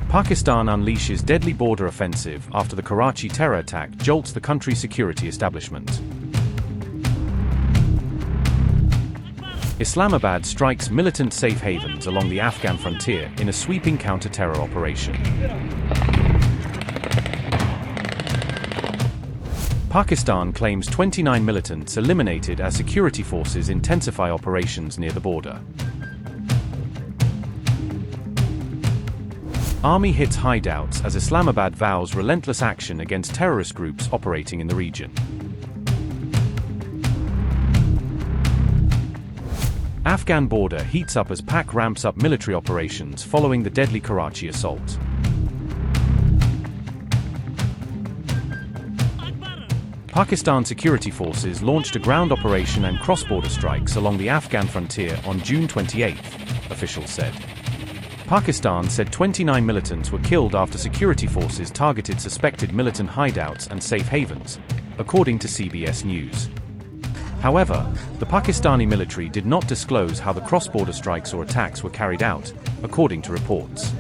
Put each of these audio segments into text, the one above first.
Pakistan unleashes deadly border offensive after the Karachi terror attack jolts the country's security establishment. Islamabad strikes militant safe havens along the Afghan frontier in a sweeping counter-terror operation. Pakistan claims 29 militants eliminated as security forces intensify operations near the border. Army hits hideouts as Islamabad vows relentless action against terrorist groups operating in the region. Afghan border heats up as Pak ramps up military operations following the deadly Karachi assault. Pakistan security forces launched a ground operation and cross-border strikes along the Afghan frontier on June 28, officials said. Pakistan said 29 militants were killed after security forces targeted suspected militant hideouts and safe havens, according to CBS News. However, the Pakistani military did not disclose how the cross-border strikes or attacks were carried out, according to reports.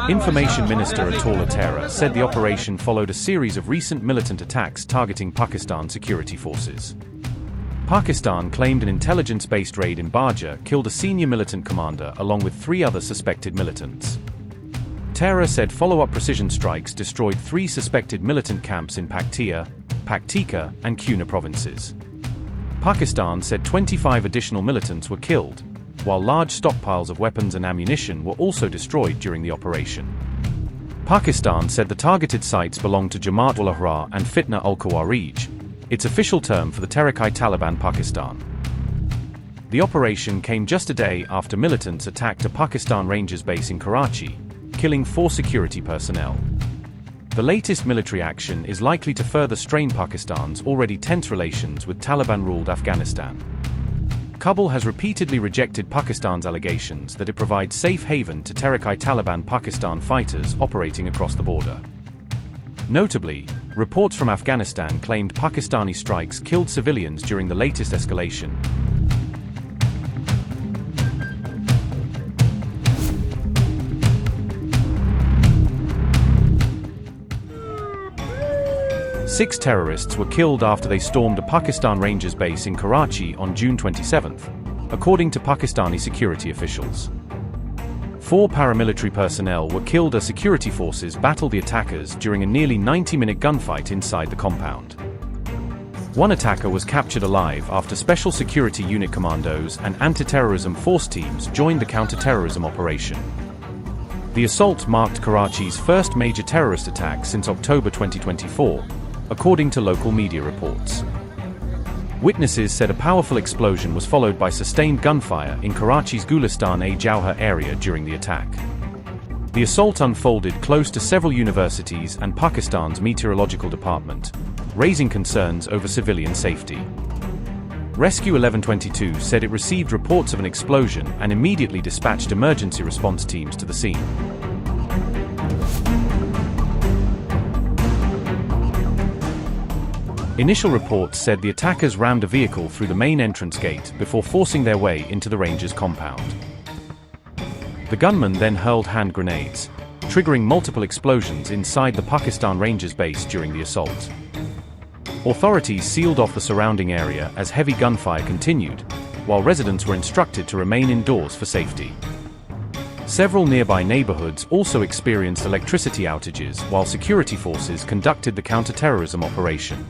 Information Minister Atul Attara said the operation followed a series of recent militant attacks targeting Pakistan security forces. Pakistan claimed an intelligence-based raid in Baja killed a senior militant commander along with 3 other suspected militants. Terror said follow-up precision strikes destroyed 3 suspected militant camps in Paktia, Paktika, and Kuna provinces. Pakistan said 25 additional militants were killed, while large stockpiles of weapons and ammunition were also destroyed during the operation. Pakistan said the targeted sites belonged to Jamaat-ul-Ahrar and Fitna ul-Khawarij, its official term for the Tehrik-i-Taliban Pakistan. The operation came just a day after militants attacked a Pakistan Rangers base in Karachi, killing 4 security personnel. The latest military action is likely to further strain Pakistan's already tense relations with Taliban-ruled Afghanistan. Kabul has repeatedly rejected Pakistan's allegations that it provides safe haven to Tehrik-i-Taliban Pakistan fighters operating across the border. Notably, reports from Afghanistan claimed Pakistani strikes killed civilians during the latest escalation. Six terrorists were killed after they stormed a Pakistan Rangers base in Karachi on June 27, according to Pakistani security officials. 4 paramilitary personnel were killed as security forces battled the attackers during a nearly 90-minute gunfight inside the compound. One attacker was captured alive after Special Security Unit commandos and anti-terrorism force teams joined the counter-terrorism operation. The assault marked Karachi's first major terrorist attack since October 2024, according to local media reports. Witnesses said a powerful explosion was followed by sustained gunfire in Karachi's Gulistan-e-Jauhar area during the attack. The assault unfolded close to several universities and Pakistan's meteorological department, raising concerns over civilian safety. Rescue 1122 said it received reports of an explosion and immediately dispatched emergency response teams to the scene. Initial reports said the attackers rammed a vehicle through the main entrance gate before forcing their way into the Rangers compound. The gunmen then hurled hand grenades, triggering multiple explosions inside the Pakistan Rangers base during the assault. Authorities sealed off the surrounding area as heavy gunfire continued, while residents were instructed to remain indoors for safety. Several nearby neighborhoods also experienced electricity outages while security forces conducted the counter-terrorism operation.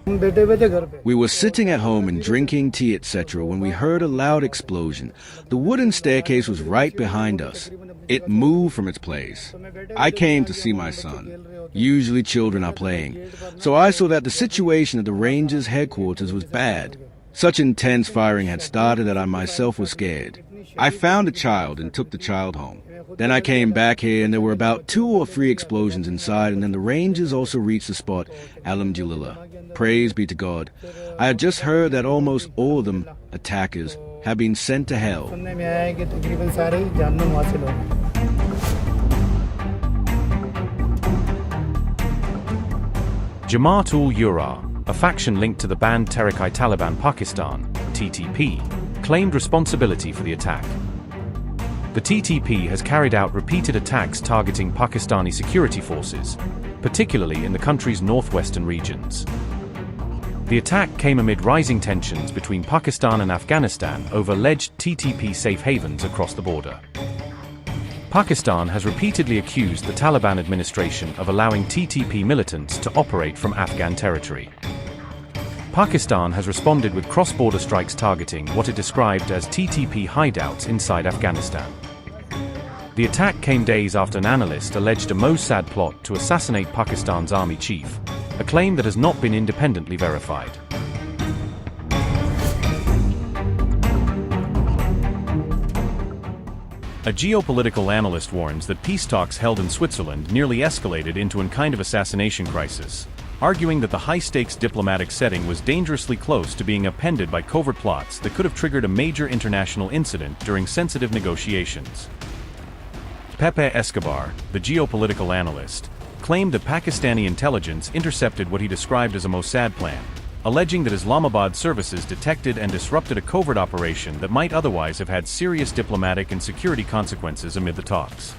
We were sitting at home and drinking tea, etc., when we heard a loud explosion. The wooden staircase was right behind us. It moved from its place. I came to see my son. Usually children are playing. So I saw that the situation at the Rangers headquarters was bad. Such intense firing had started that I myself was scared. I found a child and took the child home. Then I came back here and there were about 2 or 3 explosions inside, and then the Rangers also reached the spot. Alhamdulillah. Praise be to God. I had just heard that almost all of them, attackers, have been sent to hell. Jamaat-ul-Ahrar, a faction linked to the banned Tehrik-i-Taliban Pakistan, TTP, claimed responsibility for the attack. The TTP has carried out repeated attacks targeting Pakistani security forces, particularly in the country's northwestern regions. The attack came amid rising tensions between Pakistan and Afghanistan over alleged TTP safe havens across the border. Pakistan has repeatedly accused the Taliban administration of allowing TTP militants to operate from Afghan territory. Pakistan has responded with cross-border strikes targeting what it described as TTP hideouts inside Afghanistan. The attack came days after an analyst alleged a Mossad plot to assassinate Pakistan's army chief, a claim that has not been independently verified. A geopolitical analyst warns that peace talks held in Switzerland nearly escalated into a kind of assassination crisis, arguing that the high-stakes diplomatic setting was dangerously close to being upended by covert plots that could have triggered a major international incident during sensitive negotiations. Pepe Escobar, the geopolitical analyst, claimed that Pakistani intelligence intercepted what he described as a Mossad plan, alleging that Islamabad services detected and disrupted a covert operation that might otherwise have had serious diplomatic and security consequences amid the talks.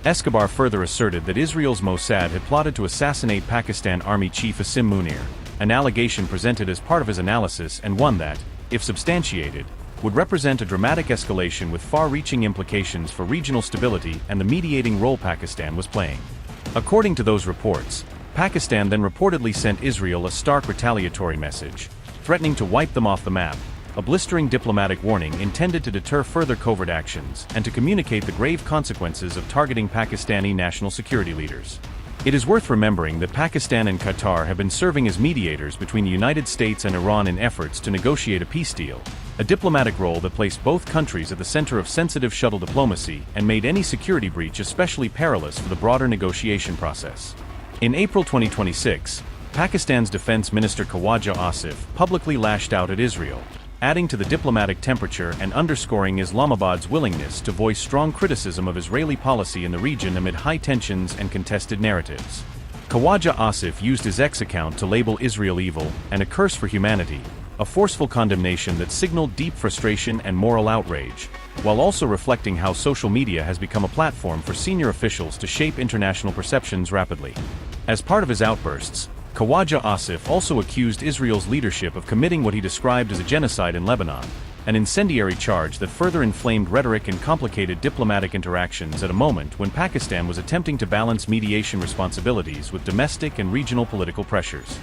Escobar further asserted that Israel's Mossad had plotted to assassinate Pakistan Army Chief Asim Munir, an allegation presented as part of his analysis and one that, if substantiated, would represent a dramatic escalation with far-reaching implications for regional stability and the mediating role Pakistan was playing. According to those reports, Pakistan then reportedly sent Israel a stark retaliatory message, threatening to wipe them off the map, a blistering diplomatic warning intended to deter further covert actions and to communicate the grave consequences of targeting Pakistani national security leaders. It is worth remembering that Pakistan and Qatar have been serving as mediators between the United States and Iran in efforts to negotiate a peace deal, a diplomatic role that placed both countries at the center of sensitive shuttle diplomacy and made any security breach especially perilous for the broader negotiation process. In April 2026, Pakistan's Defense Minister Khawaja Asif publicly lashed out at Israel, adding to the diplomatic temperature and underscoring Islamabad's willingness to voice strong criticism of Israeli policy in the region amid high tensions and contested narratives. Khawaja Asif used his X account to label Israel evil and a curse for humanity, a forceful condemnation that signaled deep frustration and moral outrage, while also reflecting how social media has become a platform for senior officials to shape international perceptions rapidly. As part of his outbursts, Khawaja Asif also accused Israel's leadership of committing what he described as a genocide in Lebanon, an incendiary charge that further inflamed rhetoric and complicated diplomatic interactions at a moment when Pakistan was attempting to balance mediation responsibilities with domestic and regional political pressures.